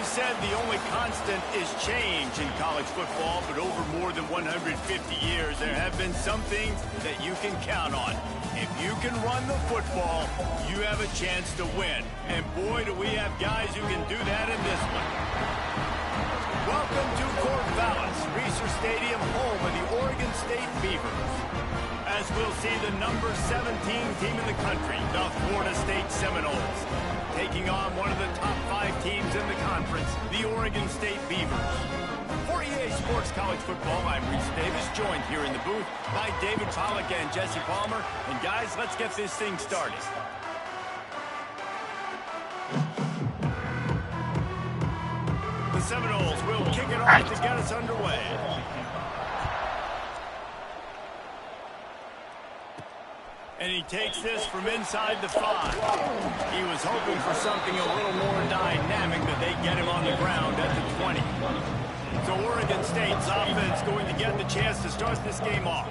is said the only constant is change in college football, but over more than 150 years, there have been some things that you can count on. If you can run the football, you have a chance to win. And boy, do we have guys who can do that in this one. Welcome to Corvallis, Reser Stadium, home of the Oregon State Beavers. As we'll see the number 17 team in the country, the Florida State Seminoles, taking on one of the top 5 teams in the conference, the Oregon State Beavers. For EA Sports College Football, I'm Reese Davis, joined here in the booth by David Pollack and Jesse Palmer. And guys, let's get this thing started. The Seminoles will kick it off to get us underway. And he takes this from inside the 5. He was hoping for something a little more dynamic, but they get him on the ground at the 20. So Oregon State's offense going to get the chance to start this game off.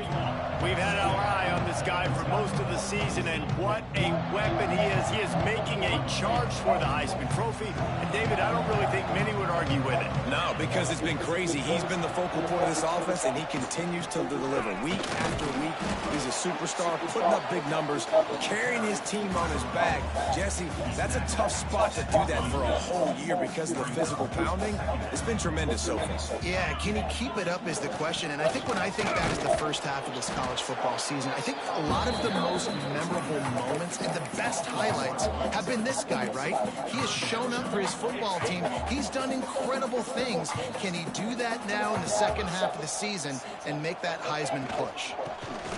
We've had our eye on this guy for most of the season, and what a weapon he is. He is making a charge for the Heisman Trophy. And, David, I don't really think many would argue with it. No, because it's been crazy. He's been the focal point of this offense, and he continues to deliver week after week. He's a superstar, putting up big numbers, carrying his team on his back. Jesse, that's a tough spot to do that for a whole year because of the physical pounding. It's been tremendous so far. Yeah, can he keep it up is the question. And I think when I think back to the first half of this college football season, I think a lot of the most memorable moments and the best highlights have been this guy, right? He has shown up for his football team. He's done incredible things. Can he do that now in the second half of the season and make that Heisman push?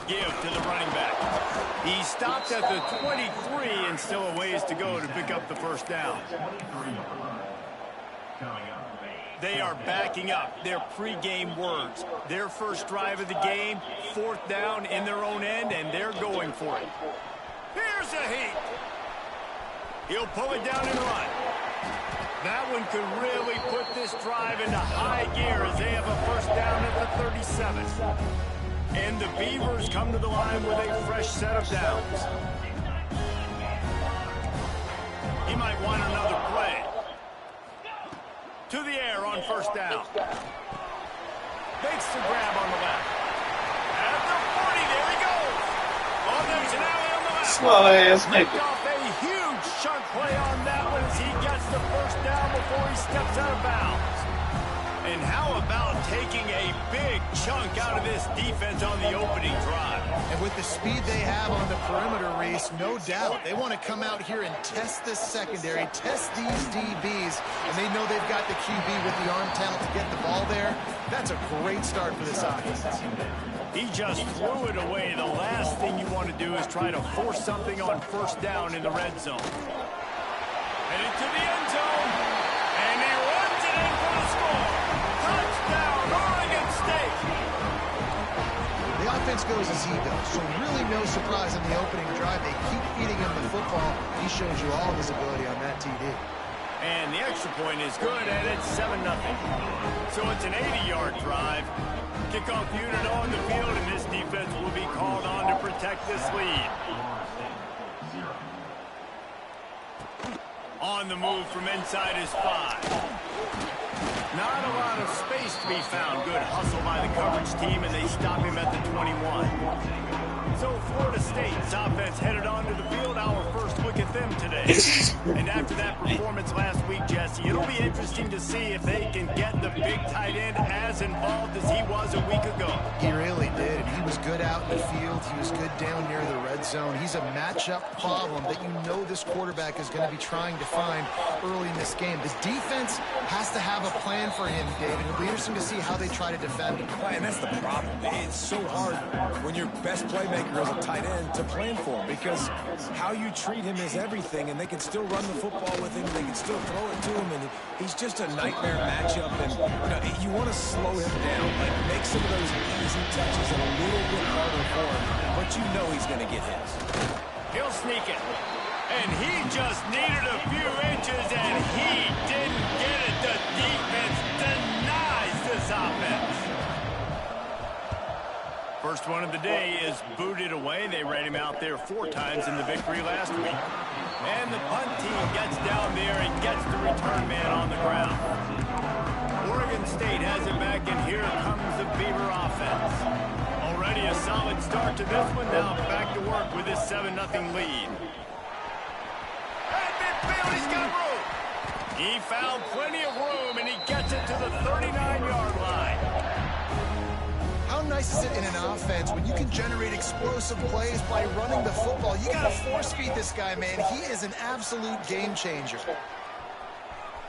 Give to the running back. He stopped at the 23 and still a ways to go to pick up the first down. They are backing up their pregame words. Their first drive of the game, 4th down in their own end, and they're going for it. Here's a heat. He'll pull it down and run. That one could really put this drive into high gear as they have a first down at the 37. And the Beavers come to the line with a fresh set of downs. He might want another play. To the air on first down. Makes the grab on the left. At the 40, there he goes. Oh, there's an alley on the left. Slow ass nigga. Off a huge chunk play on that one as he gets the first down before he steps out of bounds. And how about taking a big chunk out of this defense on the opening drive? And with the speed they have on the perimeter, Reese, no doubt they want to come out here and test this secondary, test these DBs, and they know they've got the QB with the arm talent to get the ball there. That's a great start for this offense. He just threw it away. The last thing you want to do is try to force something on first down in the red zone. Headed to the end zone, and he runs it in for the score. Touchdown, Oregon State. The offense goes as he goes, so really no surprise in the opening drive. They keep feeding him the football. He shows you all his ability on that TD. And the extra point is good, and it's 7-0. So it's an 80-yard drive. Kickoff unit on the field, and this defense will be called on to protect this lead. On the move from inside his 5. Not a lot of space to be found. Good hustle by the coverage team, and they stop him at the 21. So Florida State's offense headed onto the field. Our first look at them today. And after that performance last week, Jesse, it'll be interesting to see if they can get the big tight end as involved as he was a week ago. He really did. He was good out in the field. He was good down near the red zone. He's a matchup problem that you know this quarterback is going to be trying to find early in this game. The defense has to have a plan for him, David. It'll be interesting to see how they try to defend him. And that's the problem. It's so hard when your best playmaker is a tight end to plan for him because how you treat him is everything, and they can still run the football with him. They can still throw it to him, and he's just a nightmare matchup. And you want to slow him down, like make some of those easy touches a little bit harder for him, but you know he's going to get his. He'll sneak it. And he just needed a few inches, and he didn't get it. The defense denies this offense. First one of the day is booted away. They ran him out there 4 times in the victory last week. And the punt team gets down there and gets the return man on the ground. Oregon State has it back, and here comes the Beaver offense. Already a solid start to this one. Now back to work with this 7-0 lead. At midfield, he's got room. He found plenty of room, and he gets it to the 39-yard line. How nice is it in an offense when you can generate explosive plays by running the football? You got to force feed this guy, man. He is an absolute game changer.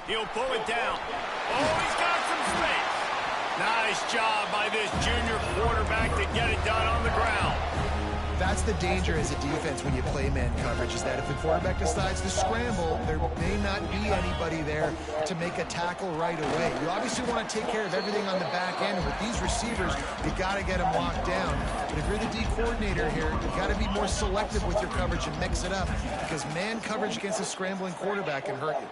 He'll pull it down. Oh, he's got some space. Nice job by this junior quarterback to get it done on the ground. That's the danger as a defense when you play man coverage, is that if the quarterback decides to scramble, there may not be anybody there to make a tackle right away. You obviously want to take care of everything on the back end, and with these receivers, you got to get them locked down. But if you're the D coordinator here, you got to be more selective with your coverage and mix it up, because man coverage against a scrambling quarterback can hurt you.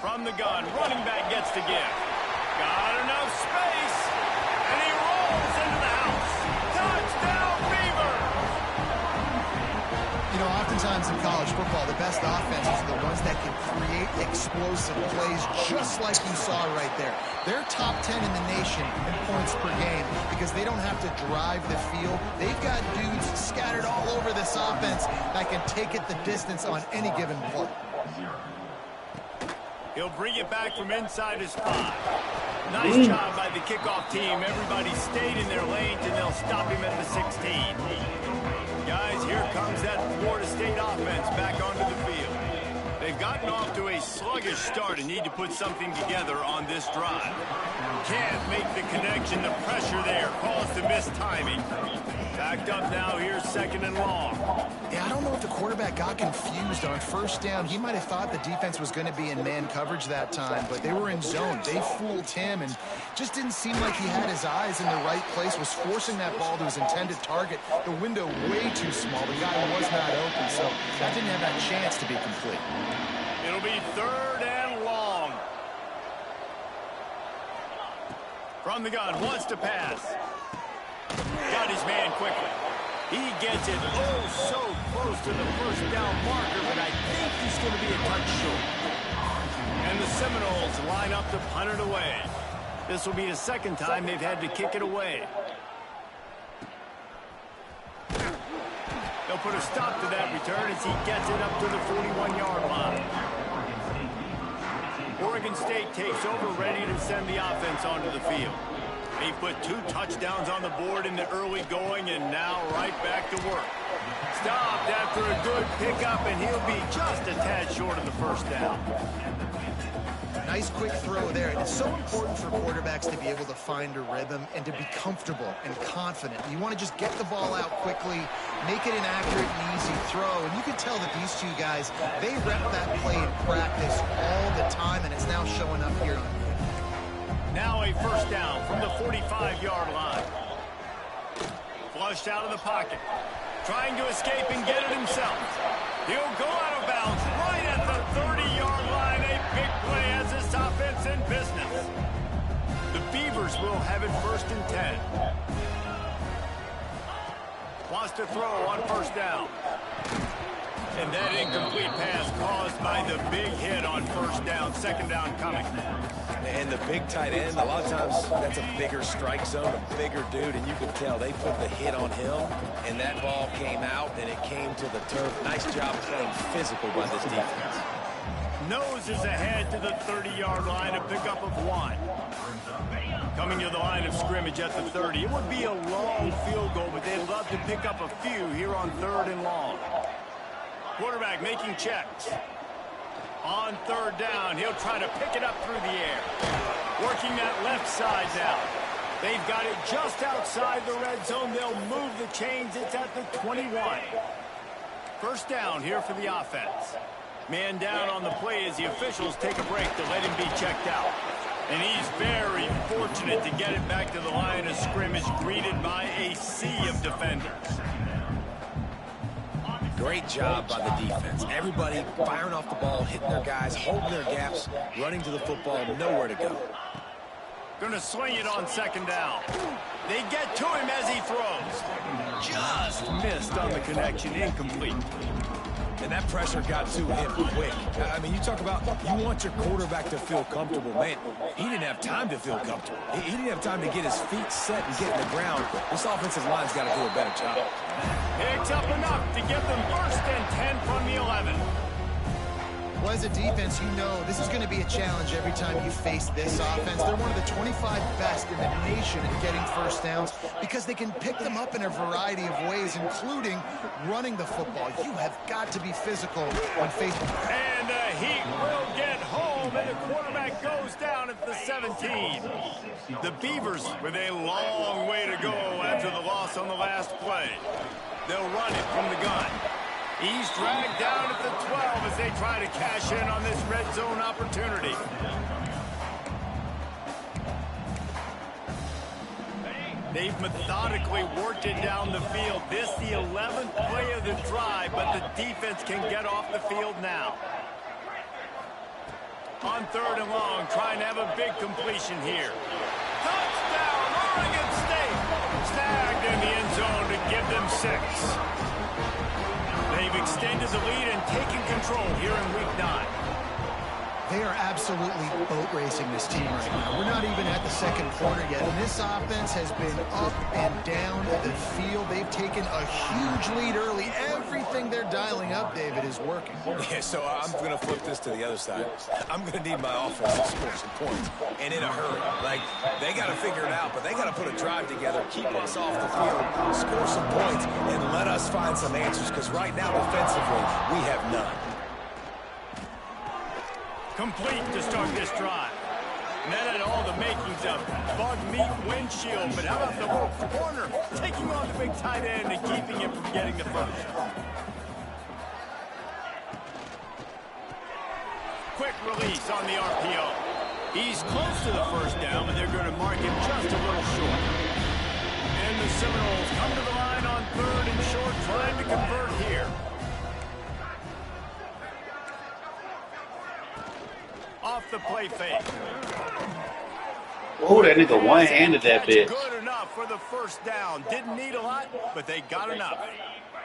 From the gun, running back gets to give. Got enough space, and he rolls into the house. Touchdown, Beavers! You know, oftentimes in college football, the best offenses are the ones that can create explosive plays, just like you saw right there. They're top 10 in the nation in points per game because they don't have to drive the field. They've got dudes scattered all over this offense that can take it the distance on any given play. He'll bring it back from inside his spot. Nice job by the kickoff team. Everybody stayed in their lanes, and they'll stop him at the 16. Guys, here comes that Florida State offense back onto the field. They've gotten off to a sluggish start and need to put something together on this drive. Can't make the connection. The pressure there caused the missed timing. Backed up now. Here's 2nd and long. Yeah, I don't know if the quarterback got confused on first down. He might have thought the defense was going to be in man coverage that time, but they were in zone. They fooled him and just didn't seem like he had his eyes in the right place, was forcing that ball to his intended target. The window way too small. The guy was not open, so that didn't have that chance to be complete. It'll be 3rd and long. From the gun, wants to pass. Got his man quickly. He gets it so close to the first down marker, but I think he's going to be a touch short. And the Seminoles line up to punt it away. This will be the 2nd time they've had to kick it away. They'll put a stop to that return as he gets it up to the 41-yard line. Oregon State takes over, ready to send the offense onto the field. He put 2 touchdowns on the board in the early going, and now right back to work. Stopped after a good pickup, and he'll be just a tad short of the first down. Nice quick throw there. And it's so important for quarterbacks to be able to find a rhythm and to be comfortable and confident. You want to just get the ball out quickly, make it an accurate and easy throw. And you can tell that these 2 guys, they rep that play in practice all the time, and it's now showing up here on video. Now a first down from the 45-yard line. Flushed out of the pocket. Trying to escape and get it himself. He'll go out of bounds right at the 30-yard line. A big play as this offense in business. The Beavers will have it 1st and 10. Wants to throw on first down. And that incomplete pass caused by the big hit on first down. 2nd down coming. And the big tight end, a lot of times that's a bigger strike zone, a bigger dude, and you can tell they put the hit on him, and that ball came out, and it came to the turf. Nice job playing physical by this defense. Noses ahead to the 30-yard line, a pickup of 1. Coming to the line of scrimmage at the 30. It would be a long field goal, but they'd love to pick up a few here on 3rd and long. Quarterback making checks. On 3rd down, he'll try to pick it up through the air. Working that left side now. They've got it just outside the red zone. They'll move the chains. It's at the 21. First down here for the offense. Man down on the play as the officials take a break to let him be checked out. And he's very fortunate to get it back to the line of scrimmage, greeted by a sea of defenders. Great job by the defense. Everybody firing off the ball, hitting their guys, holding their gaps, running to the football, nowhere to go. Going to swing it on 2nd down. They get to him as he throws. Just missed on the connection, incomplete. and that pressure got to him quick. I mean, you talk about you want your quarterback to feel comfortable. Man, he didn't have time to feel comfortable. He didn't have time to get his feet set and get in the ground. This offensive line's got to do a better job. Picks up enough to give them 1st and 10 from the 11. Well, as a defense, you know this is going to be a challenge every time you face this offense. They're one of the 25 best in the nation at getting first downs because they can pick them up in a variety of ways, including running the football. You have got to be physical when facing. And the Heat will get home, and the quarterback goes down at the 17. The Beavers with a long way to go after the loss on the last play. They'll run it from the gun. He's dragged down at the 12 as they try to cash in on this red zone opportunity. They've methodically worked it down the field. This the 11th play of the drive, but the defense can get off the field now. On 3rd and long, trying to have a big completion here. Touchdown, Oregon State! Snagged in the end zone to give them 6. They've extended the lead and taken control here in Week 9. They are absolutely boat racing this team right now. We're not even at the 2nd quarter yet, and this offense has been up and down the field. They've taken a huge lead early. Everything they're dialing up, David, is working. Yeah, so I'm going to flip this to the other side. I'm going to need my offense to score some points, and in a hurry. Like, they got to figure it out, but they got to put a drive together, keep us off the field, score some points, and let us find some answers, because right now, defensively, we have none. Complete to start this drive. And that had all the makings of bug meat windshield, but how about the little corner taking on the big tight end and keeping him from getting the first? Quick release on the RPO. He's close to the first down, but they're going to mark him just a little short. And the Seminoles come to the line on 3rd and short, trying to convert here. Off the play fake. Oh, that nigga one-handed that bitch. Good enough for the first down. Didn't need a lot, but they got enough.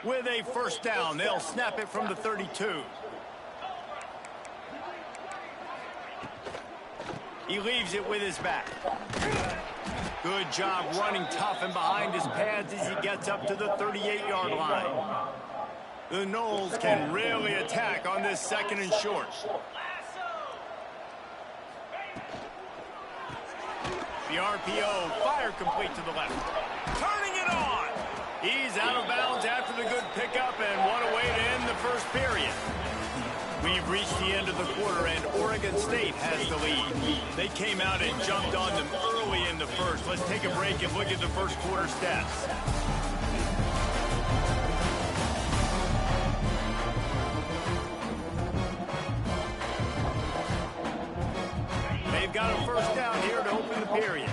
With a first down, they'll snap it from the 32. He leaves it with his back. Good job running tough and behind his pads as he gets up to the 38-yard line. The Noles can really attack on this 2nd and short. The RPO, fire complete to the left. Turning it on. He's out of bounds after the good pickup, and what a way to end the first period. We've reached the end of the quarter, and Oregon State has the lead. They came out and jumped on them early in the first. Let's take a break and look at the first quarter stats. They've got a first down here to open the period.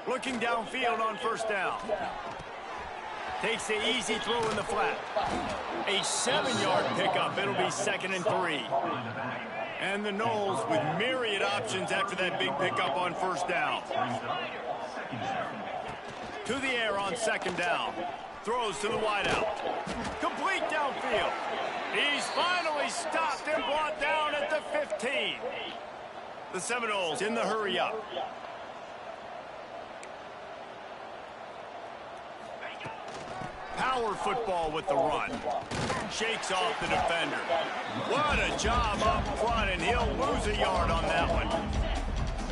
Looking downfield on first down. Takes the easy throw in the flat. A 7-yard pickup. It'll be 2nd and 3. And the Noles with myriad options after that big pickup on first down. To the air on 2nd down. Throws to the wideout. Complete downfield. He's finally stopped and brought down at the 15. The Seminoles in the hurry up. Power football with the run. Shakes off the defender. What a job up front, and he'll lose a yard on that one.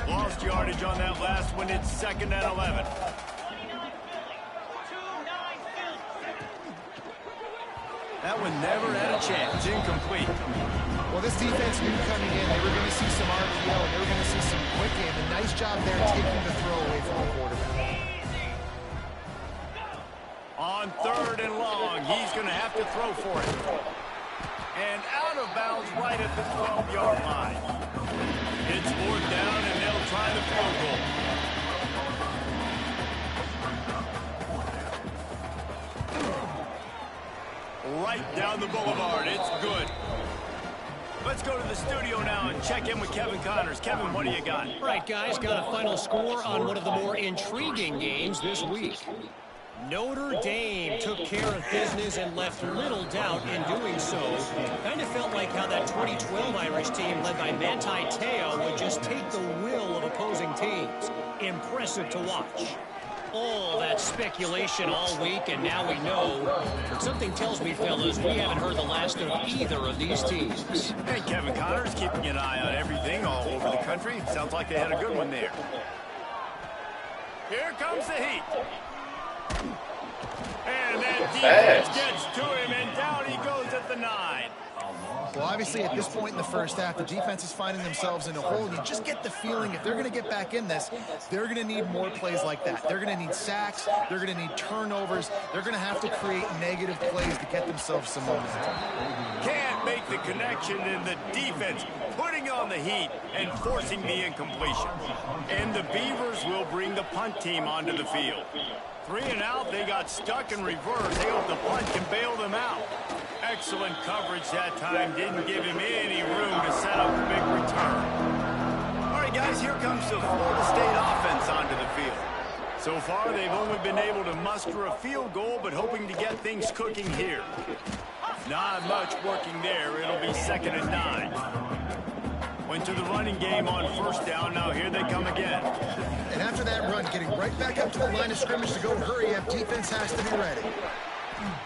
Lost yardage on that last one. It's 2nd and 11. That one never had a chance. Incomplete. Well, this defense knew coming in they were going to see some RPO, and they were going to see some quick game. A nice job there taking the throw away from the quarterback. On 3rd and long, he's going to have to throw for it. And out of bounds right at the 12-yard line. It's 4th down, and they'll try the field goal. Right down the boulevard. It's good. Let's go to the studio now and check in with Kevin Connors. Kevin, what do you got? All right, guys, got a final score on one of the more intriguing games this week. Notre Dame took care of business and left little doubt in doing so. Kind of felt like how that 2012 Irish team led by Manti Te'o would just take the will of opposing teams. Impressive to watch. All that speculation all week, and now we know. But something tells me, fellas, we haven't heard the last of either of these teams. Hey, Kevin Connors, keeping an eye on everything all over the country. Sounds like they had a good one there. Here comes the heat. And that defense gets to him, and down he goes at the 9. Well, obviously, at this point in the first half, the defense is finding themselves in a hole. You just get the feeling if they're going to get back in this, they're going to need more plays like that. They're going to need sacks. They're going to need turnovers. They're going to have to create negative plays to get themselves some momentum. Can't make the connection in the defense, putting on the heat and forcing the incompletion. And the Beavers will bring the punt team onto the field. 3 and out, they got stuck in reverse. They hope the punt can bail them out. Excellent coverage that time. Didn't give him any room to set up a big return. All right, guys, here comes the Florida State offense onto the field. So far, they've only been able to muster a field goal, but hoping to get things cooking here. Not much working there. It'll be 2nd and 9. Went to the running game on 1st down. Now here they come again. And after that run, getting right back up to the line of scrimmage to go hurry up, defense has to be ready.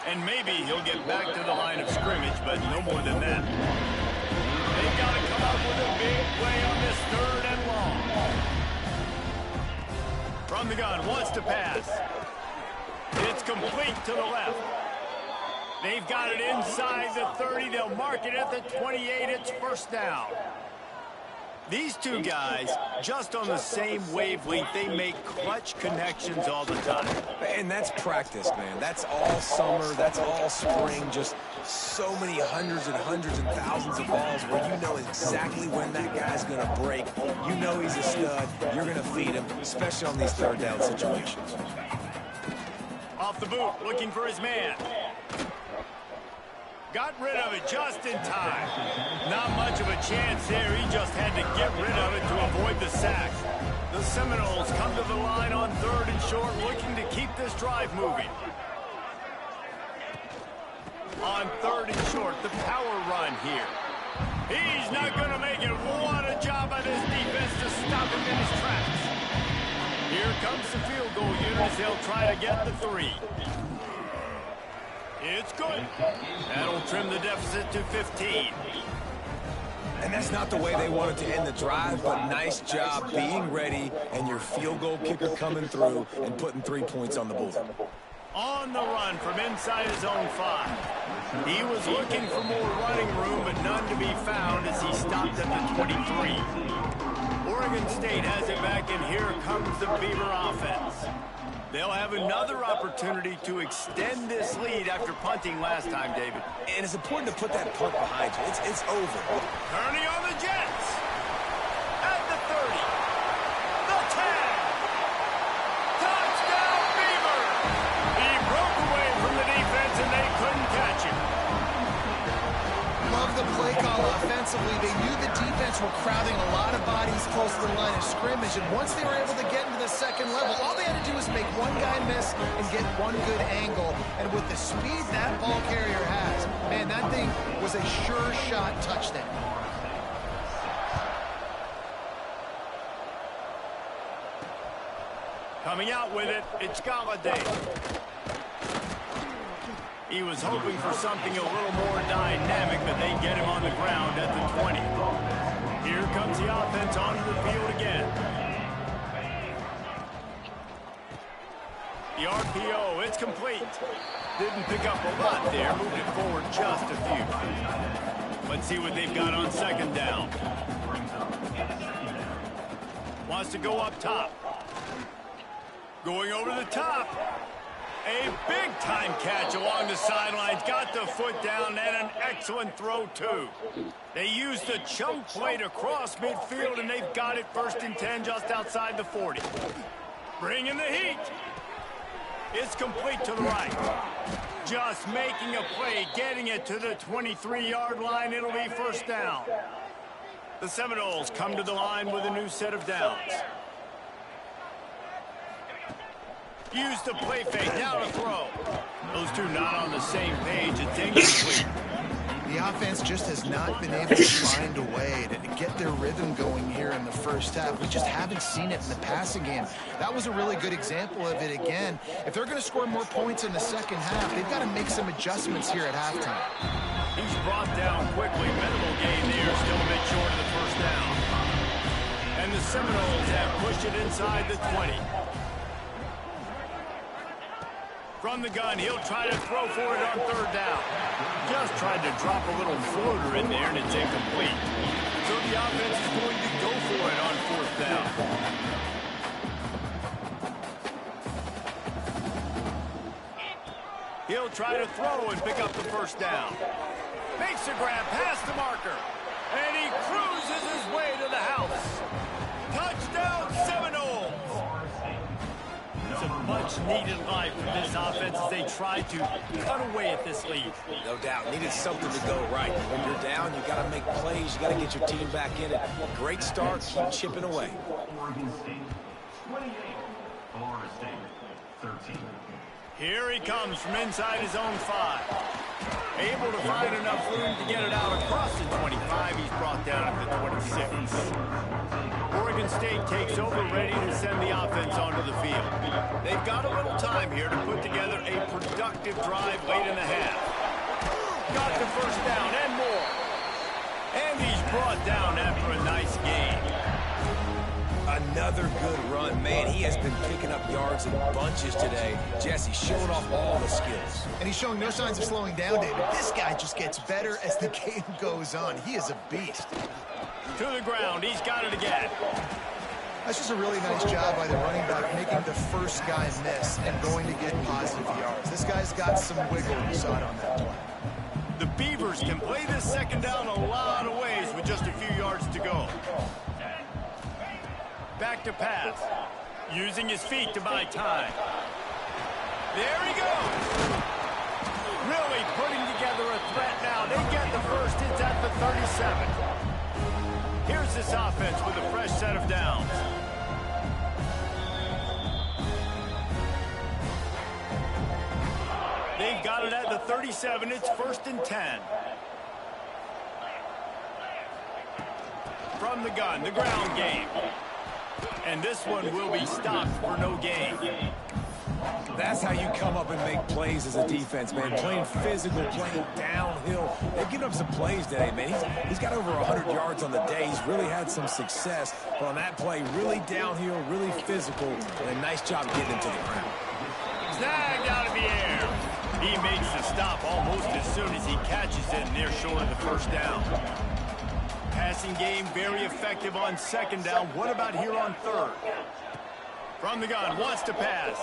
And maybe he'll get back to the line of scrimmage, but no more than that. They've got to come up with a big play on this 3rd and long. From the gun, wants to pass. It's complete to the left. They've got it inside the 30. They'll mark it at the 28. It's 1st down. These two guys, just on the same wavelength, they make clutch connections all the time. And that's practice, man. That's all summer. That's all spring. Just so many hundreds and thousands of balls where you know exactly when that guy's going to break. You know he's a stud. You're going to feed him, especially on these 3rd down situations. Off the boot, looking for his man. Got rid of it just in time. Not much of a chance there. He just had to get rid of it to avoid the sack. The Seminoles come to the line on 3rd and short, looking to keep this drive moving. On 3rd and short, the power run here. He's not going to make it. What a job by this defense to stop him in his tracks. Here comes the field goal unit. They'll try to get the 3. It's good. That'll trim the deficit to 15. And that's not the way they wanted to end the drive, but nice job being ready and your field goal kicker coming through and putting 3 points on the board. On the run from inside his own 5. He was looking for more running room, but none to be found as he stopped at the 23. Oregon State has it back, and here comes the Beaver offense. They'll have another opportunity to extend this lead after punting last time, David. And it's important to put that punt behind you. It's over. Kearney on the Jets. At the 30. The 10. Touchdown, Beaver. He broke away from the defense, and they couldn't catch him. Love the play call offensively. They knew the defense were crowding a lot of bodies close to the line of scrimmage, and once they were able to get into the 2nd level, all they had to do was make one guy miss and get one good angle. And with the speed that ball carrier has, man, that thing was a sure shot touchdown. Coming out with it, it's Galladay. He was hoping for something a little more dynamic, but they get him on the ground at the 20. Here comes the offense onto the field again. The RPO, it's complete. Didn't pick up a lot there, moved it forward just a few. Let's see what they've got on 2nd down. Wants to go up top. Going over the top. A big-time catch along the sidelines. Got the foot down and an excellent throw, too. They used the chunk play to cross midfield, and they've got it 1st and 10 just outside the 40. Bringing the heat. It's complete to the right. Just making a play, getting it to the 23-yard line. It'll be first down. The Seminoles come to the line with a new set of downs. Use the play fake, now to throw. Those two not on the same page. It's incomplete. The offense just has not been able to find a way to get their rhythm going here in the first half. We just haven't seen it in the passing game. That was a really good example of it again. If they're going to score more points in the second half, they've got to make some adjustments here at halftime. He's brought down quickly. Minimal gain there, still a bit short of the first down. And the Seminoles have pushed it inside the 20. From the gun, he'll try to throw for it on third down. Just tried to drop a little floater in there, and it's incomplete. So the offense is going to go for it on fourth down. He'll try to throw and pick up the first down. Makes a grab past the marker. And he cruises his way to the house. Touchdown, Seminoles! It's a much-needed life for this offense as they try to cut away at this lead. No doubt. Needed something to go right. When you're down, you got to make plays. You got to get your team back in it. Great start. Keep chipping away. Oregon State 28, Florida State 13. Here he comes from inside his own 5. Able to find enough room to get it out across the 25. He's brought down at the 26. Oregon State takes over, ready to send the offense onto the field. They've got a little time here to put together a productive drive late in the half. Got the first down and more. And he's brought down after a nice gain. Another good run. Man, he has been picking up yards in bunches today. Jesse showing off all the skills. And he's showing no signs of slowing down, David. This guy just gets better as the game goes on. He is a beast. To the ground. He's got it again. That's just a really nice job by the running back, making the first guy miss and going to get positive yards. This guy's got some wiggle. We saw it on that play. The Beavers can play this second down a lot of ways with just a few yards to go. Back to pass. Using his feet to buy time. There he goes. Really putting together a threat now. They get the first. It's at the 37. Here's this offense with a fresh set of downs. They've got it at the 37. It's 1st and 10. From the gun, the ground game. And this one will be stopped for no gain. That's how you come up and make plays as a defense, man. Playing physical, playing downhill. They've given up some plays today, man. He's got over 100 yards on the day. He's really had some success. But on that play, really downhill, really physical, and a nice job getting him to the ground. Snagged out of the air. He makes the stop almost as soon as he catches it, and they're short of the first down. Passing game very effective on second down. What about here on third? From the gun, wants to pass.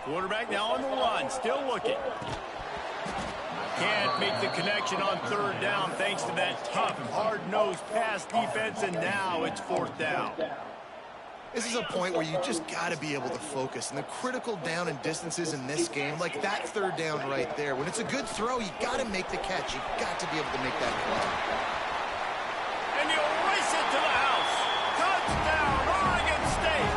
Quarterback now on the run, still looking. Can't make the connection on third down thanks to that tough, hard-nosed pass defense, and now it's 4th down. This is a point where you just got to be able to focus. And the critical down and distances in this game, like that third down right there, when it's a good throw, you got to make the catch. You've got to be able to make that play. And he'll race it to the house. Touchdown, Oregon State.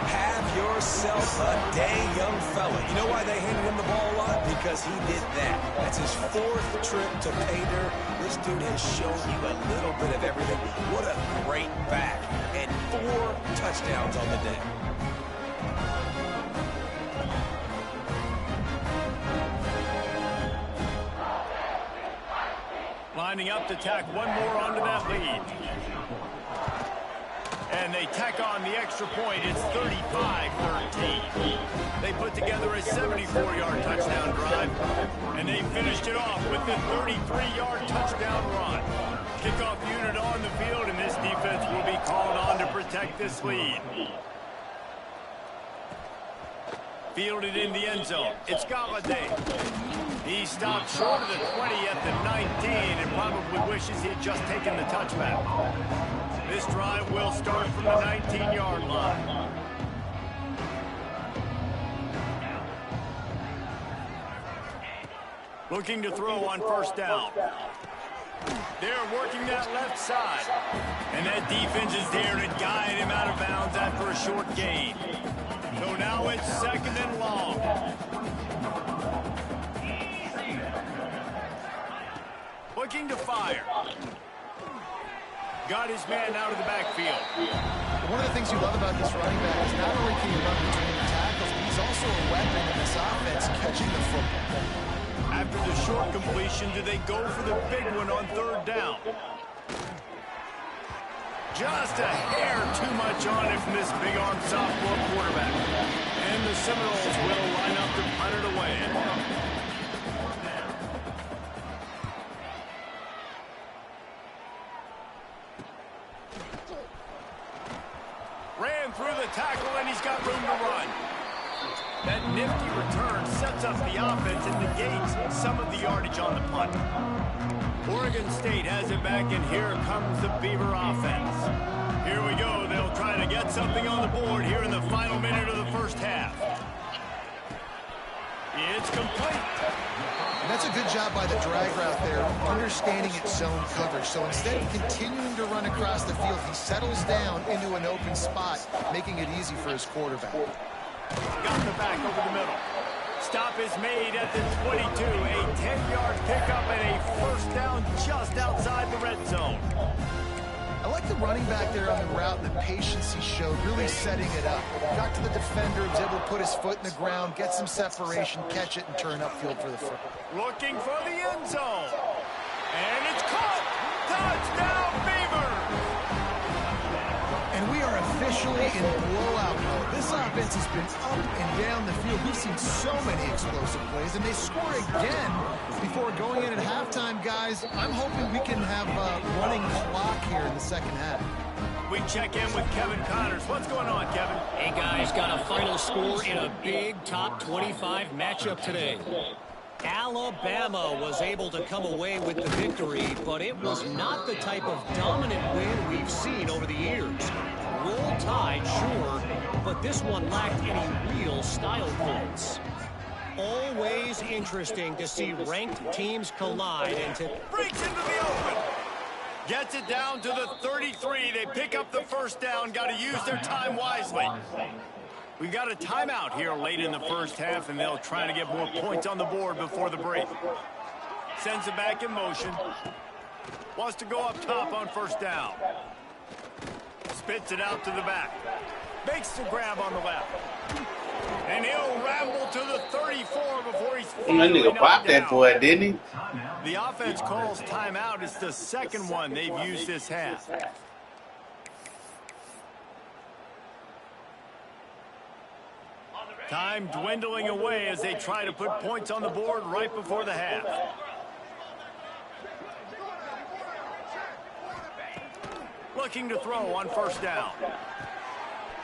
Have yourself a day, young fella. You know why they handed him the ball a lot? Because he did that. That's his 4th trip to pay dirt. This dude has shown you a little bit of everything. What a great back. And 4 touchdowns on the day. Lining up to tack one more onto that lead. And they tack on the extra point. It's 35-13. They put together a 74-yard touchdown drive, and they finished it off with the 33-yard touchdown run. Kickoff unit on the field, and this defense will be called on to protect this lead. Fielded in the end zone. It's Galladay. He stopped short of the 20 at the 19 and probably wishes he had just taken the touchback. This drive will start from the 19-yard line. Looking to throw on first down. They're working that left side. And that defense is there to guide him out of bounds after a short gain. So now it's 2nd and long. Looking to fire. Got his man out of the backfield. One of the things you love about this running back is not only can he run between the tackles, but he's also a weapon in this offense catching the football. After the short completion, do they go for the big one on 3rd down? Just a hair too much on it from this big-arm sophomore quarterback. And the Seminoles will line up to punt it away. Ran through the tackle, and he's got room to run. That nifty return sets up the offense and negates some of the yardage on the punt. Oregon State has it back, and here comes the Beaver offense. Here we go. They'll try to get something on the board here in the final minute of the first half. It's complete. And that's a good job by the drag route there, understanding its zone coverage. So instead of continuing to run across the field, he settles down into an open spot, making it easy for his quarterback. Got the back over the middle. Stop is made at the 22. A 10-yard pickup and a first down just outside the red zone. I like the running back there on the route and the patience he showed, really setting it up. Got to the defender, was able to put his foot in the ground, get some separation, catch it, and turn upfield for the foot. Looking for the end zone. And it's caught. Touchdown, Beavers! And we are officially in blowout mode. This offense has been up and down the field. We've seen so many explosive plays, and they score again before going in at halftime, guys. I'm hoping we can have a running clock here in the second half. We check in with Kevin Connors. What's going on, Kevin? Hey, guys, got a final score in a big top 25 matchup today. Alabama was able to come away with the victory, but it was not the type of dominant win we've seen over the years. Roll Tide, sure, but this one lacked any real style points. Always interesting to see ranked teams collide and to breaks into the open. Gets it down to the 33. They pick up the first down. Got to use their time wisely. We got a timeout here late in the first half, and they'll try to get more points on the board before the break. Sends it back in motion. Wants to go up top on first down. Spits it out to the back. Makes the grab on the left. And he'll ramble to the 34 before he's finally nigga popped that boy, didn't he? The offense calls timeout. It's the second one they've used this half. Time dwindling away as they try to put points on the board right before the half. Looking to throw on first down.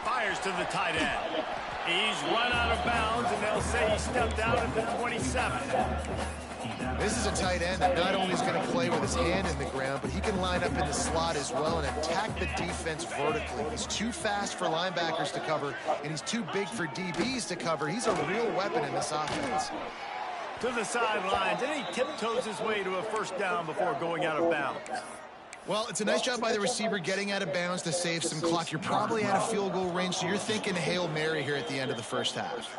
Fires to the tight end. He's run out of bounds, and they'll say he stepped out at the 27. This is a tight end that not only is going to play with his hand in the ground, but he can line up in the slot as well and attack the defense vertically. He's too fast for linebackers to cover, and he's too big for DBs to cover. He's a real weapon in this offense. To the sidelines, and he tiptoes his way to a first down before going out of bounds. Well, it's a nice job by the receiver getting out of bounds to save some clock. You're probably out of field goal range, so you're thinking Hail Mary here at the end of the first half.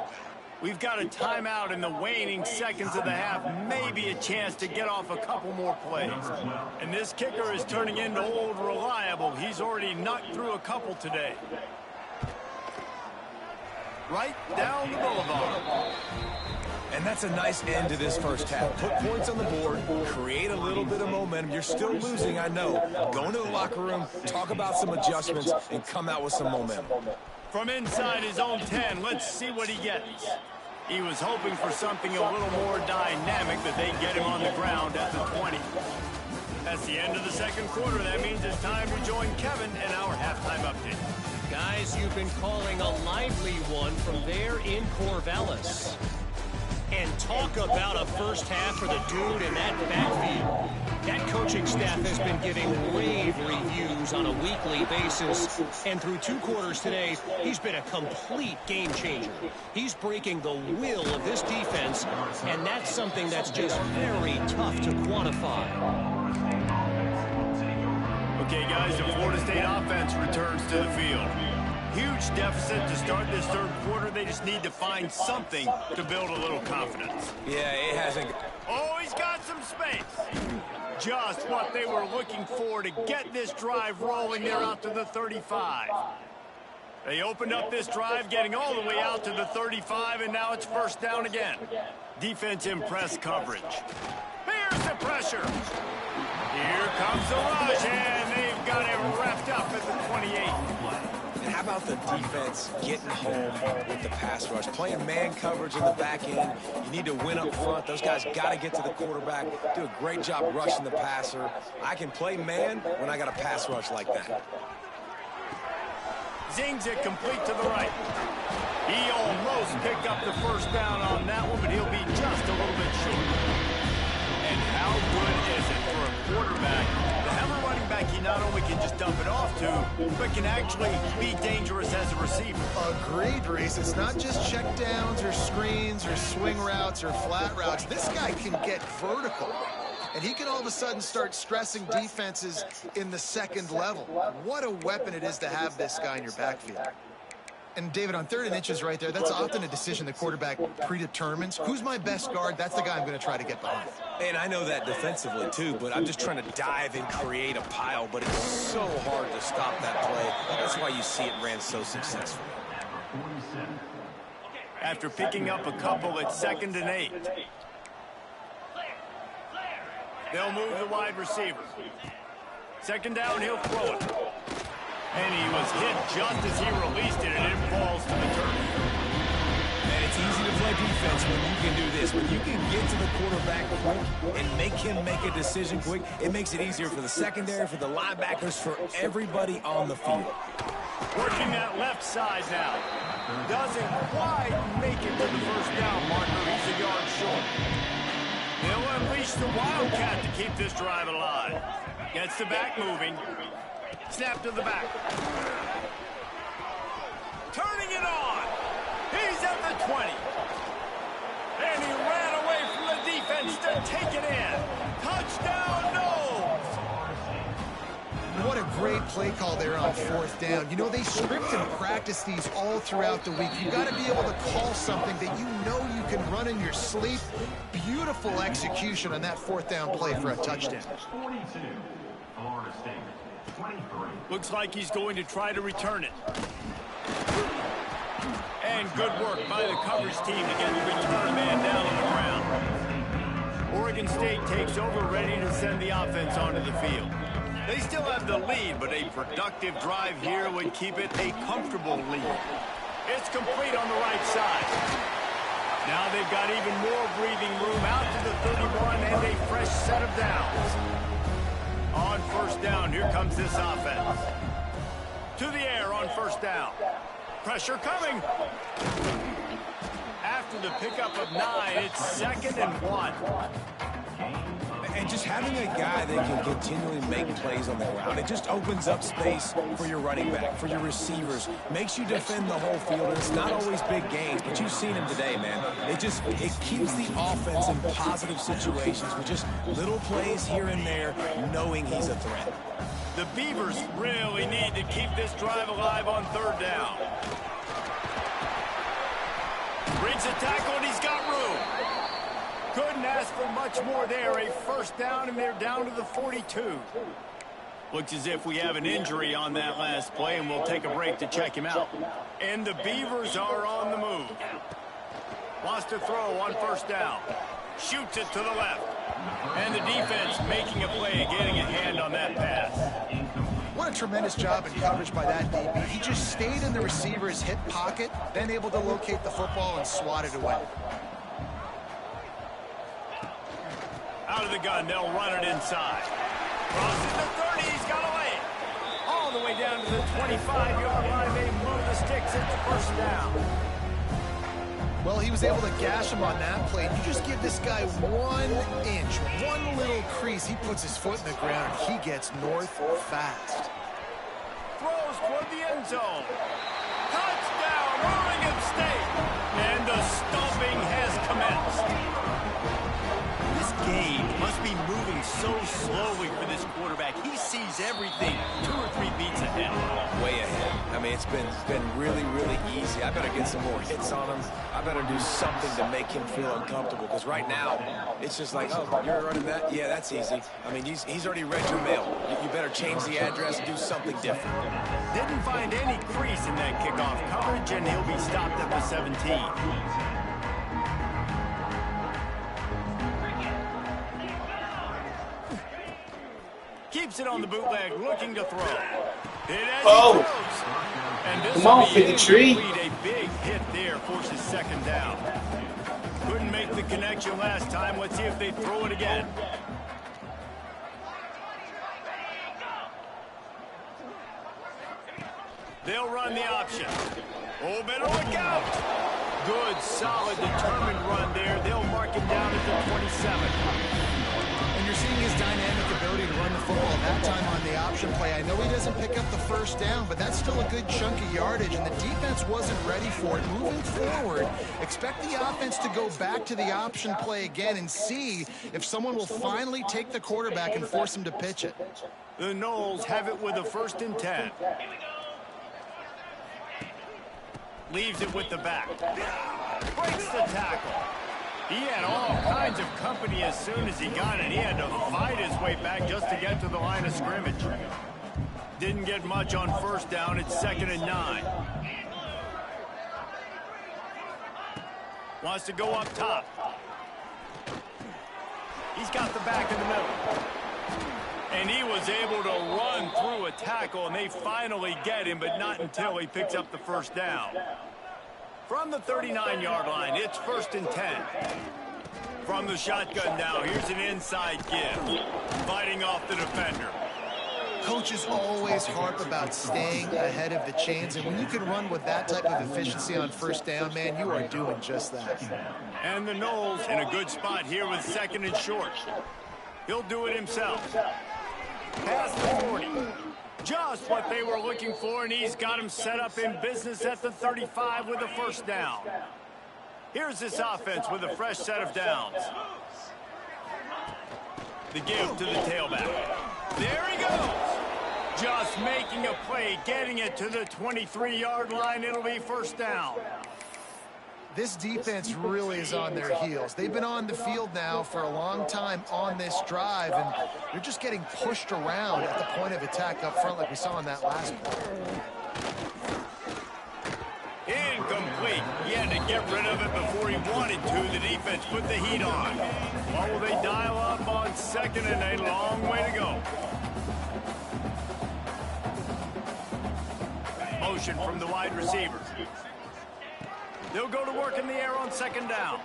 We've got a timeout in the waning seconds of the half. Maybe a chance to get off a couple more plays. And this kicker is turning into old reliable. He's already knocked through a couple today. Right down the boulevard. And that's a nice end to this first half. Put points on the board, create a little bit of momentum. You're still losing, I know. Go into the locker room, talk about some adjustments, and come out with some momentum. From inside his own 10, let's see what he gets. He was hoping for something a little more dynamic, but they get him on the ground at the 20. That's the end of the second quarter. That means it's time to join Kevin and our halftime update. Guys, you've been calling a lively one from there in Corvallis. And talk about a first half for the dude in that backfield. That coaching staff has been giving rave reviews on a weekly basis. And through 2 quarters today, he's been a complete game changer. He's breaking the will of this defense, and that's something that's just very tough to quantify. Okay, guys, the Florida State offense returns to the field. Huge deficit to start this 3rd quarter. They just need to find something to build a little confidence. Yeah, it hasn't. Oh, he's got some space. Just what they were looking for to get this drive rolling there out to the 35. They opened up this drive, getting all the way out to the 35, and now it's first down again. Defense in press coverage. Here's the pressure. Here comes the rush, and they've got it wrapped up at the 28. And how about the defense getting home with the pass rush? Playing man coverage in the back end. You need to win up front. Those guys got to get to the quarterback. Do a great job rushing the passer. I can play man when I got a pass rush like that. Zings it complete to the right. He almost picked up the first down on that one, but he'll be just a little bit short. And how good is it for a quarterback to have a running back he not only can just dump it off to, but can actually be dangerous as a receiver? Agreed, Reese. It's not just check downs or screens or swing routes or flat routes. This guy can get vertical. And he can all of a sudden start stressing defenses in the 2nd level. What a weapon it is to have this guy in your backfield. And, David, on 3rd and inches right there, that's often a decision the quarterback predetermines. Who's my best guard? That's the guy I'm going to try to get behind. And I know that defensively, too, but I'm just trying to dive and create a pile, but it's so hard to stop that play. That's why you see it ran so successfully. After picking up a couple at 2nd and 8. They'll move the wide receiver. 2nd down, he'll throw it. And he was hit just as he released it, and it falls to the turf. And it's easy to play defense when you can do this. When you can get to the quarterback quick and make him make a decision quick, it makes it easier for the secondary, for the linebackers, for everybody on the field. Working that left side now. Doesn't quite make it to the first down marker. He's a yard short. They'll unleash the Wildcat to keep this drive alive. Gets the back moving. Snap to the back. Turning it on. He's at the 20. And he ran away from the defense to take it in. Touchdown, no! What a great play call there on 4th down. You know, they script and practice these all throughout the week. You've got to be able to call something that you know you can run in your sleep. Beautiful execution on that 4th down play for a touchdown. 42, Florida State, 23. Looks like he's going to try to return it. And good work by the coverage team to get the return man down on the ground. Oregon State takes over, ready to send the offense onto the field. They still have the lead, but a productive drive here would keep it a comfortable lead. It's complete on the right side. Now they've got even more breathing room out to the 31 and a fresh set of downs. On 1st down, here comes this offense. To the air on 1st down. Pressure coming. After the pickup of 9, it's 2nd and 1. And just having a guy that can continually make plays on the ground, it just opens up space for your running back, for your receivers, makes you defend the whole field. And it's not always big gains, but you've seen him today, man. It keeps the offense in positive situations with just little plays here and there, knowing he's a threat. The Beavers really need to keep this drive alive on 3rd down. Brings a tackle, and he's got room. Couldn't ask for much more there. A 1st down, and they're down to the 42. Looks as if we have an injury on that last play, and we'll take a break to check him out. And the Beavers are on the move. Wants to throw on 1st down. Shoots it to the left. And the defense making a play, getting a hand on that pass. What a tremendous job in coverage by that DB. He just stayed in the receiver's hip pocket, then able to locate the football and swat it away. Out of the gun, they'll run it inside. Crosses the 30, he's got away. All the way down to the 25-yard line, they move the sticks, it's 1st down. Well, he was able to gash him on that play. You just give this guy 1 inch, one little crease. He puts his foot in the ground. He gets north fast. Throws toward the end zone. Touchdown, Oregon State. And the stomping has commenced. This game must be moving so slowly for this quarterback. He sees everything 2 or 3 beats ahead. Way ahead. I mean, it's been really, really easy. I better get some more hits on him. I better do something to make him feel uncomfortable, because right now, it's just like, oh, you're running that? Yeah, that's easy. I mean, he's already read your mail. You better change the address, do something different. Didn't find any crease in that kickoff coverage, and he'll be stopped at the 17. Keeps it on the bootleg, looking to throw. Oh, and this come on, 53. A big hit there forces second down. Couldn't make the connection last time. Let's see if they throw it again. They'll run the option. Oh, better look out. Good, solid, determined run there. They'll mark him down at the 27. And you're seeing his dynamic ability to run the football that time on the option play. I know he doesn't pick up the first down, but that's still a good chunk of yardage, and the defense wasn't ready for it. Moving forward, expect the offense to go back to the option play again and see if someone will finally take the quarterback and force him to pitch it. The Noles have it with a 1st and 10. Leaves it with the back. Breaks the tackle. He had all kinds of company as soon as he got it. He had to fight his way back just to get to the line of scrimmage. Didn't get much on 1st down. It's 2nd and 9. Wants to go up top. He's got the back in the middle. And he was able to run through a tackle, and they finally get him, but not until he picks up the 1st down. From the 39-yard line, it's 1st and 10. From the shotgun now, here's an inside give. Fighting off the defender. Coaches always harp about staying ahead of the chains, and when you can run with that type of efficiency on 1st down, man, you are doing just that. And the Noles in a good spot here with 2nd and short. He'll do it himself. Past the 40. Just what they were looking for, and he's got him set up in business at the 35 with a 1st down. Here's this offense with a fresh set of downs. The give to the tailback. There he goes. Just making a play, getting it to the 23-yard line. It'll be 1st down. This defense really is on their heels. They've been on the field now for a long time on this drive, and they're just getting pushed around at the point of attack up front like we saw in that last play. Incomplete. He had to get rid of it before he wanted to. The defense put the heat on. What will they dial up on 2nd and a long way to go? Motion from the wide receiver. They'll go to work in the air on 2nd down.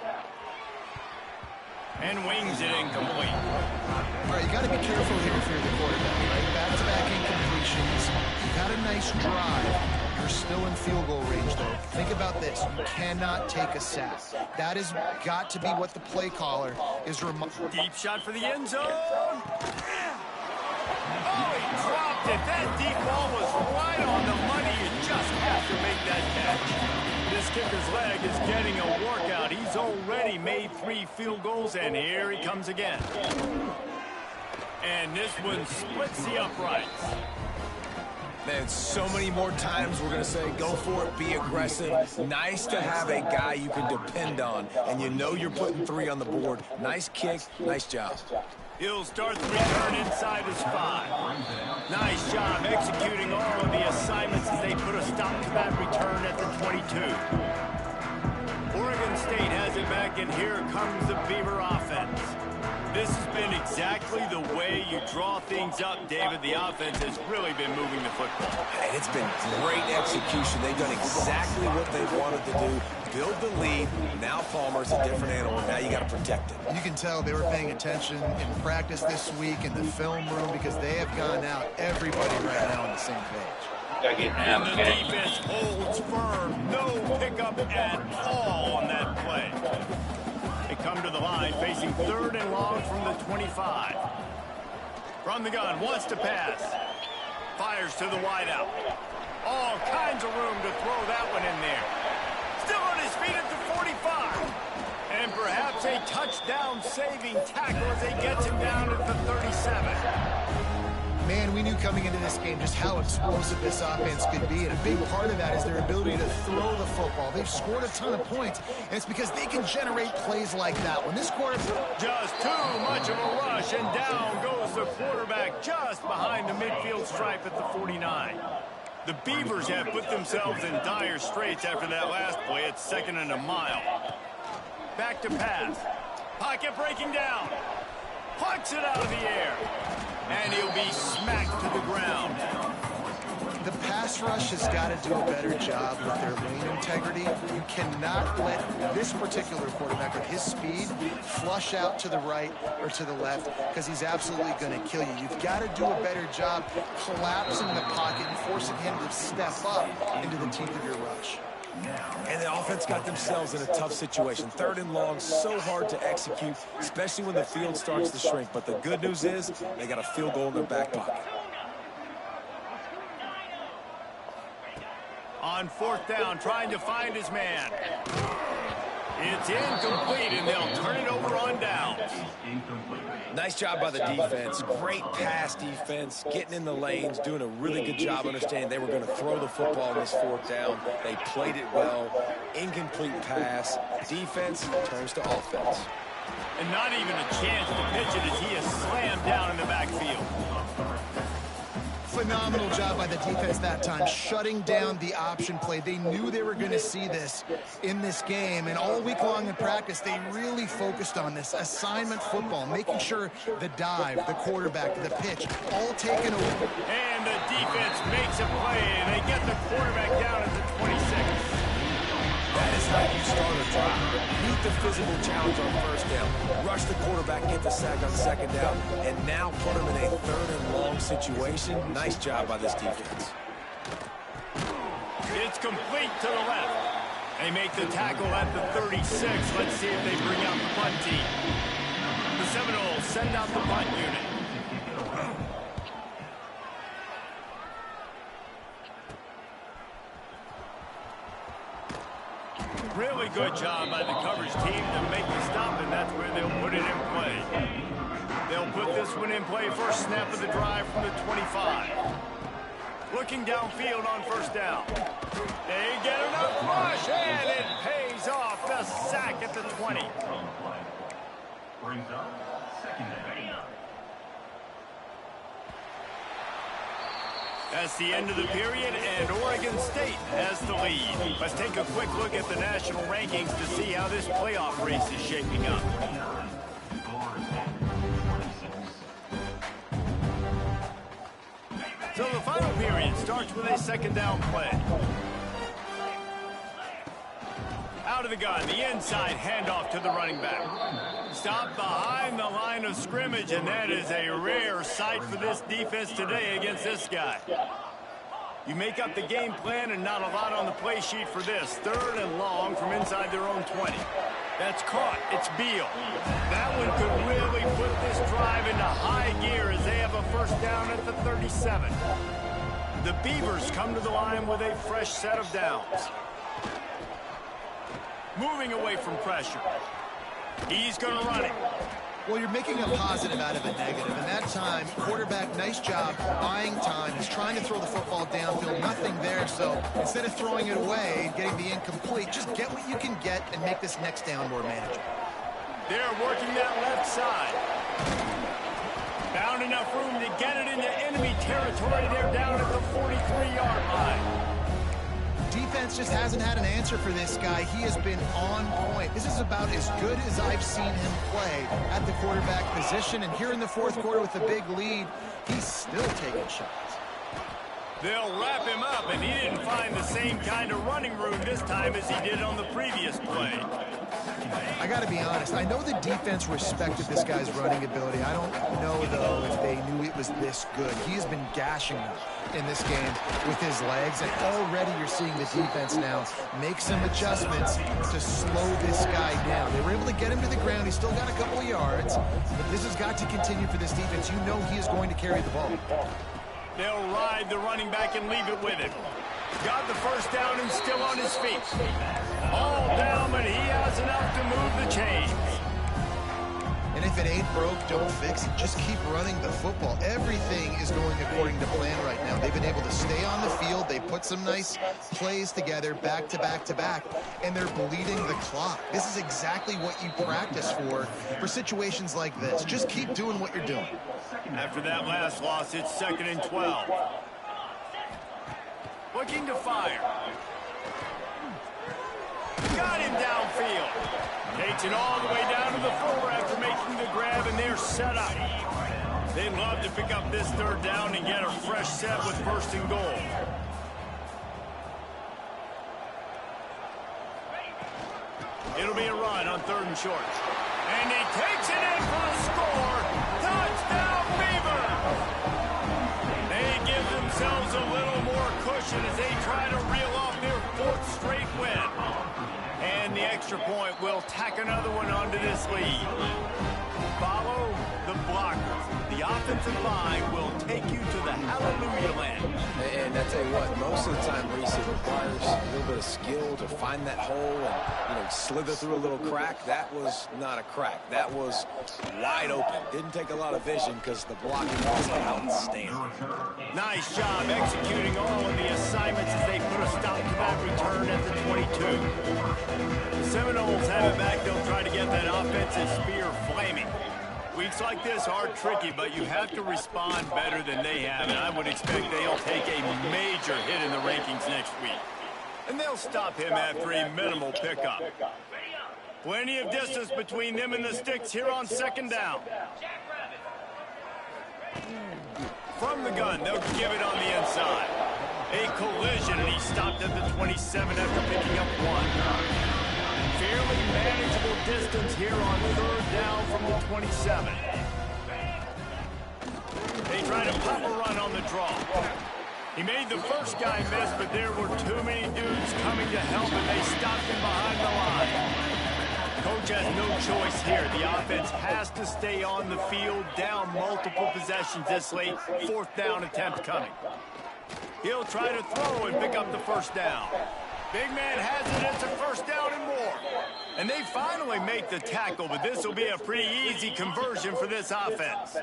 And wings it incomplete. All right, you got to be careful here if you're the quarterback, right? Back-to-back incompletions. You've had a nice drive. You're still in field goal range, though. Think about this. You cannot take a sack. That has got to be what the play caller is reminding. Deep shot for the end zone. Oh, he dropped it. That deep ball was right on the money. You just have to make that catch. This kicker's leg is getting a workout. He's already made 3 field goals, and here he comes again. And this one splits the uprights. Man, so many more times we're going to say, go for it, be aggressive. Nice to have a guy you can depend on, and you know you're putting 3 on the board. Nice kick, nice job. He'll start the return inside his 5. Nice job executing all of the assignments as they put a stop to that return at the 22. Oregon State has it back, and here comes the Beaver offense. This has been exactly the way you draw things up, David. The offense has really been moving the football. And it's been great execution. They've done exactly what they wanted to do. Build the lead. Now Palmer's a different animal. Now you got to protect it. You can tell they were paying attention in practice this week in the film room because they have gone out, everybody right now on the same page. Gotta get And the okay. defense holds firm. No pickup at all on that play. They come to the line facing 3rd and long from the 25. From the gun, wants to pass. Fires to the wideout. All kinds of room to throw that one in there. Still on his feet at the 45. And perhaps a touchdown-saving tackle as he gets him down at the 37. Man, we knew coming into this game just how explosive this offense could be, and a big part of that is their ability to throw the football. They've scored a ton of points, and it's because they can generate plays like that one. This quarter... Just too much of a rush, and down goes the quarterback just behind the midfield stripe at the 49. The Beavers have put themselves in dire straits after that last play. It's 2nd and a mile. Back to pass. Pocket breaking down. Plucks it out of the air. And he'll be smacked to the ground. The pass rush has got to do a better job with their lane integrity. You cannot let this particular quarterback with his speed flush out to the right or to the left, because he's absolutely going to kill you. You've got to do a better job collapsing the pocket and forcing him to step up into the teeth of your rush. And the offense got themselves in a tough situation. 3rd and long, so hard to execute, especially when the field starts to shrink. But the good news is they got a field goal in their back pocket. On 4th down, trying to find his man. It's incomplete, and they'll turn it over on downs. Nice job by the defense. Great pass defense, getting in the lanes, doing a really good job understanding they were going to throw the football on this 4th down. They played it well. Incomplete pass. Defense turns to offense. And not even a chance to pitch it as he is slammed down in the backfield. Phenomenal job by the defense that time, shutting down the option play. They knew they were going to see this in this game, and all week long in practice, they really focused on this assignment football, making sure the dive, the quarterback, the pitch, all taken away. And the defense makes a play, and they get the quarterback down at the 26. That is how you start a drive. Meet the physical challenge on 1st down. Rush the quarterback, get the sack on 2nd down, and now put him in a 3rd and long situation. Nice job by this defense. It's complete to the left. They make the tackle at the 36. Let's see if they bring out the punt team. The Seminoles send out the punt unit. Really good job by the coverage team to make the stop, and that's where they'll put it in play. They'll put this one in play first snap of the drive from the 25. Looking downfield on 1st down. They get enough rush, and it pays off. The sack at the 20. Brings up 2nd and 8. That's the end of the period, and Oregon State has the lead. Let's take a quick look at the national rankings to see how this playoff race is shaping up. So the final period starts with a 2nd down play. Out of the gun, the inside handoff to the running back. Stopped behind the line of scrimmage, and that is a rare sight for this defense today against this guy. You make up the game plan and not a lot on the play sheet for this. 3rd and long from inside their own 20. That's caught. It's Beal. That one could really put this drive into high gear as they have a 1st down at the 37. The Beavers come to the line with a fresh set of downs. Moving away from pressure. He's going to run it. Well, you're making a positive out of a negative, and that time, quarterback, nice job, buying time. He's trying to throw the football downfield, nothing there, so instead of throwing it away and getting the incomplete, just get what you can get and make this next down more manageable. They're working that left side. Found enough room to get it into enemy territory. They're down at the 43-yard line. Defense just hasn't had an answer for this guy. He has been on point. This is about as good as I've seen him play at the quarterback position. And here in the 4th quarter with a big lead, he's still taking shots. They'll wrap him up, and he didn't find the same kind of running room this time as he did on the previous play. I got to be honest. I know the defense respected this guy's running ability. I don't know, though, if they knew it was this good. He has been gashing them in this game with his legs, and already you're seeing the defense now make some adjustments to slow this guy down. They were able to get him to the ground. He's still got a couple of yards, but this has got to continue for this defense. You know he is going to carry the ball. They'll ride the running back and leave it with him. Got the first down and still on his feet. All down, but he has enough to move the chains. And if it ain't broke, don't fix it. Just keep running the football. Everything is going according to plan right now. They've been able to stay on the field. They put some nice plays together, back to back to back, and they're bleeding the clock. This is exactly what you practice for situations like this. Just keep doing what you're doing. After that last loss, it's 2nd and 12. Looking to fire. Got him downfield. Takes it all the way down to the 4 after making the grab, and they're set up. They'd love to pick up this 3rd down and get a fresh set with 1st and goal. It'll be a run on 3rd and short. And he takes it in for a score. Touchdown, Beavers! They give themselves a little more cushion as they try to reel off their 4th straight win. And the extra point will tack another one onto this lead. Follow the blockers. The offensive line will take you to the hallelujah land. And I tell you what, most of the time, Reese, it requires a little bit of skill to find that hole and, slither through a little crack. That was not a crack. That was wide open. Didn't take a lot of vision because the blocking was outstanding. Nice job executing all of the assignments as they put a stop to that return at the 22. The Seminoles have it back. They'll try to get that offensive spear flaming. Weeks like this are tricky, but you have to respond better than they have, and I would expect they'll take a major hit in the rankings next week. And they'll stop him after a minimal pickup. Plenty of distance between them and the sticks here on 2nd down. From the gun, they'll give it on the inside. A collision, and he stopped at the 27 after picking up 1. Fairly manageable distance here on 3rd down from the 27. They try to pop a run on the draw. He made the first guy miss, but there were too many dudes coming to help, and they stopped him behind the line. Coach has no choice here. The offense has to stay on the field, down multiple possessions this late. 4th down attempt coming. He'll try to throw and pick up the 1st down. Big man has it. It's a 1st down and more. And they finally make the tackle, but this will be a pretty easy conversion for this offense.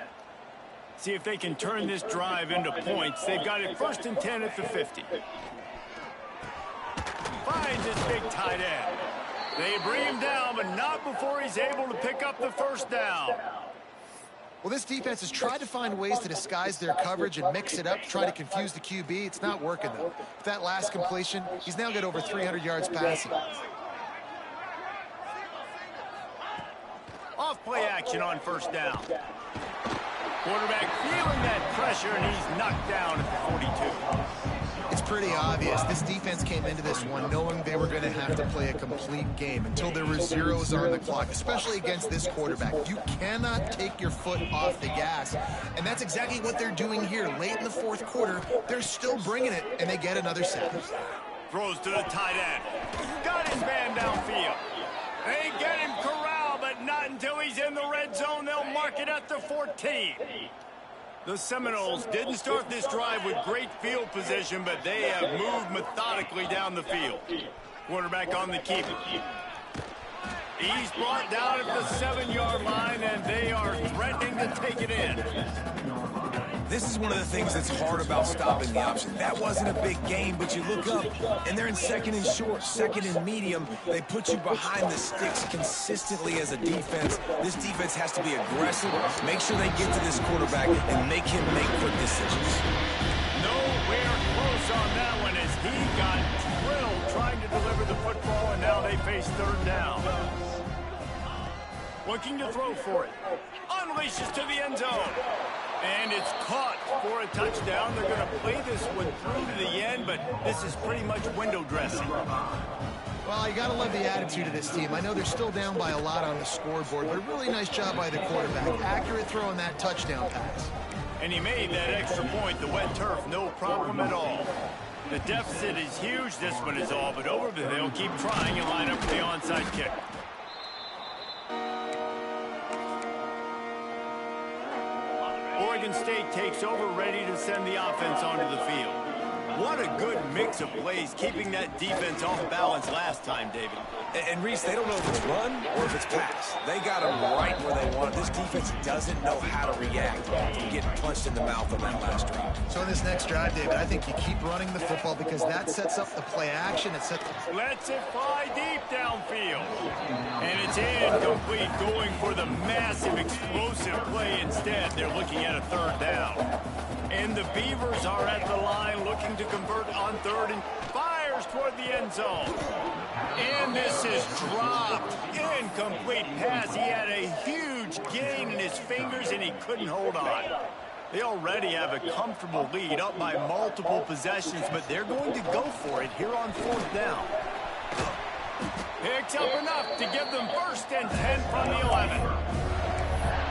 See if they can turn this drive into points. They've got it 1st and 10 at the 50. Finds his big tight end. They bring him down, but not before he's able to pick up the 1st down. Well, this defense has tried to find ways to disguise their coverage and mix it up, try to confuse the QB. It's not working, though. With that last completion, he's now got over 300 yards passing. Off play action on 1st down. Quarterback feeling that pressure, and he's knocked down at the 42. It's pretty obvious. This defense came into this one knowing they were going to have to play a complete game until there were zeros on the clock, especially against this quarterback. You cannot take your foot off the gas, and that's exactly what they're doing here. Late in the 4th quarter, they're still bringing it, and they get another set. Throws to the tight end. Got his man downfield. They get him corralled, but not until he's in the red zone. They'll mark it at the 14. The Seminoles didn't start this drive with great field position, but they have moved methodically down the field. Quarterback on the keeper. He's brought down at the 7-yard line, and they are threatening to take it in. This is one of the things that's hard about stopping the option. That wasn't a big game, but you look up, and they're in 2nd and short, 2nd and medium. They put you behind the sticks consistently as a defense. This defense has to be aggressive, make sure they get to this quarterback, and make him make quick decisions. Nowhere close on that one as he got drilled trying to deliver the football, and now they face 3rd down. Looking to throw for it. Unleashes to the end zone. And it's caught for a touchdown. They're going to play this one through to the end, but this is pretty much window dressing. Well, you got to love the attitude of this team. I know they're still down by a lot on the scoreboard, but a really nice job by the quarterback. Accurate throw in that touchdown pass. And he made that extra point. The wet turf, no problem at all. The deficit is huge. This one is all but over, but they'll keep trying and line up for the onside kick. Oregon State takes over, ready to send the offense onto the field. What a good mix of plays, keeping that defense off balance last time, David. And Reese, they don't know if it's run or if it's pass. They got them right where they want it. This defense doesn't know how to react from getting punched in the mouth on that last drive. So in this next drive, David, I think you keep running the football because that sets up the play action. It sets. Lets it fly deep downfield. And it's incomplete, going for the massive, explosive play instead. They're looking at a third down. And the Beavers are at the line looking to convert on third and fires toward the end zone. And this is dropped. Incomplete pass. He had a huge gain in his fingers and he couldn't hold on. They already have a comfortable lead, up by multiple possessions, but they're going to go for it here on fourth down. Picks up enough to give them first and 10 from the 11.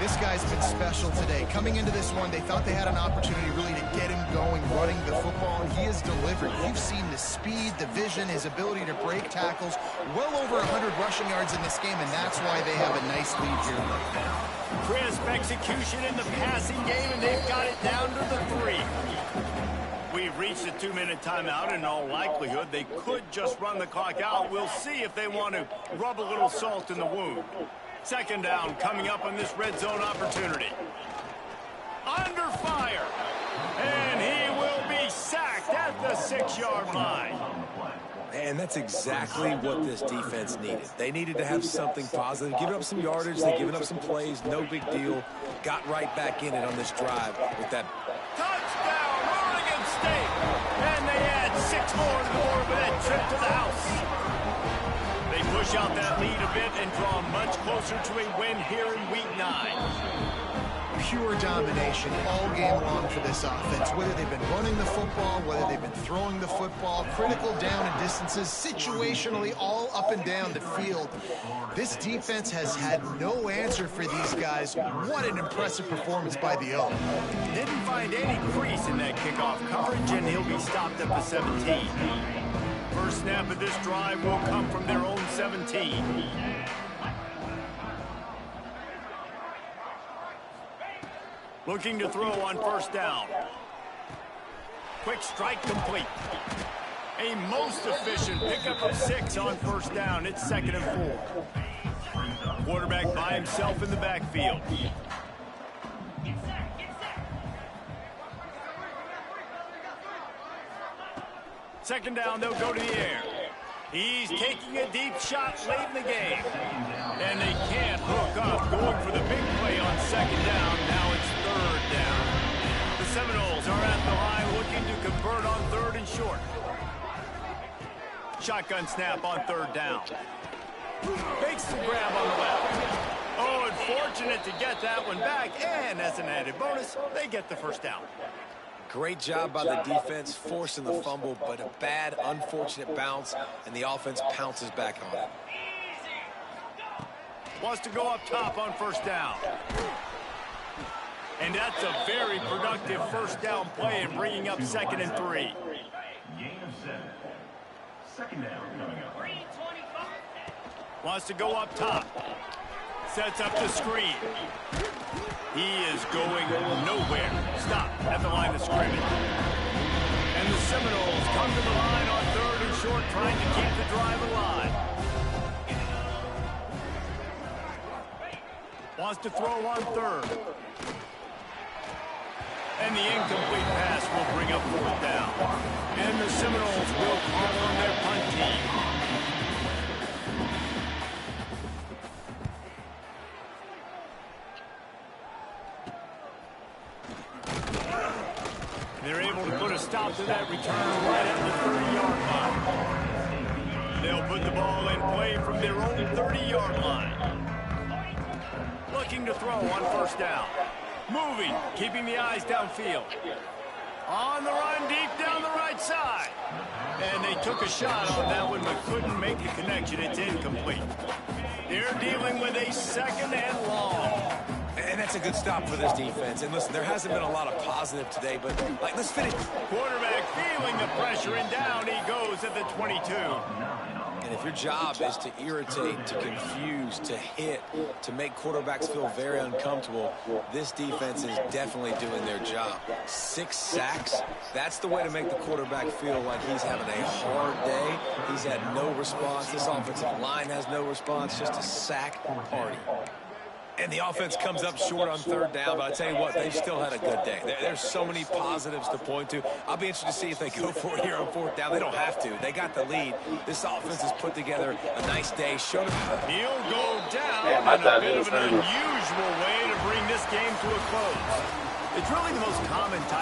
This guy's been special today. Coming into this one, they thought they had an opportunity really to get him going, running the football, and he has delivered. You've seen the speed, the vision, his ability to break tackles. Well over 100 rushing yards in this game, and that's why they have a nice lead here. Crisp execution in the passing game, and they've got it down to the 3. We've reached a 2-minute timeout. In all likelihood, they could just run the clock out. We'll see if they want to rub a little salt in the wound. Second down coming up on this red zone opportunity. Under fire. And he will be sacked at the 6-yard line. And that's exactly what this defense needed. They needed to have something positive. Giving up some yardage, they've given up some plays, no big deal. Got right back in it on this drive with that. Touchdown, Oregon State. And they add 6 more to the board with that trip to the house. They push out that lead a bit and draw much closer to a win here in Week 9. Pure domination all game long for this offense. Whether they've been running the football, whether they've been throwing the football, critical down and distances, situationally all up and down the field. This defense has had no answer for these guys. What an impressive performance by the O. Didn't find any crease in that kickoff coverage, and he'll be stopped at the 17. First snap of this drive will come from their own 17. Looking to throw on first down. Quick strike complete. A most efficient pickup of 6 on first down. It's 2nd and 4. Quarterback by himself in the backfield. Second down, they'll go to the air. He's taking a deep shot late in the game. And they can't hook up, going for the big play on second down. Now it's third down. The Seminoles are at the line looking to convert on third and short. Shotgun snap on third down. Makes the grab on the left. Oh, and fortunate to get that one back. And as an added bonus, they get the first down. Great job by the defense, forcing the fumble, but a bad, unfortunate bounce, and the offense pounces back on it. Wants to go up top on first down. And that's a very productive first down play and bringing up 2nd and 3. Gain of 7. Second down coming up. Wants to go up top. Sets up the screen. He is going nowhere. Stop at the line of scrimmage. And the Seminoles come to the line on third and short, trying to keep the drive alive. Wants to throw on third. And the incomplete pass will bring up fourth down. And the Seminoles will call on their punt team. They're able to put a stop to that return right at the 30-yard line. They'll put the ball in play from their own 30-yard line. Looking to throw on first down. Moving, keeping the eyes downfield. On the run, deep down the right side. And they took a shot on that one, but couldn't make the connection. It's incomplete. They're dealing with a 2nd and long. And that's a good stop for this defense. And listen, there hasn't been a lot of positive today, but let's finish. Quarterback feeling the pressure, and down he goes at the 22. And if your job is to irritate, to confuse, to hit, to make quarterbacks feel very uncomfortable, this defense is definitely doing their job. 6 sacks, that's the way to make the quarterback feel like he's having a hard day. He's had no response. This offensive line has no response, just a sack party. And the offense comes up short on 3rd down, but I tell you what, they've still had a good day. There's so many positives to point to. I'll be interested to see if they go for it here on 4th down. They don't have to. They got the lead. This offense has put together a nice day. He'll go down in a bit of an unusual way to bring this game to a close. It's really the most common type.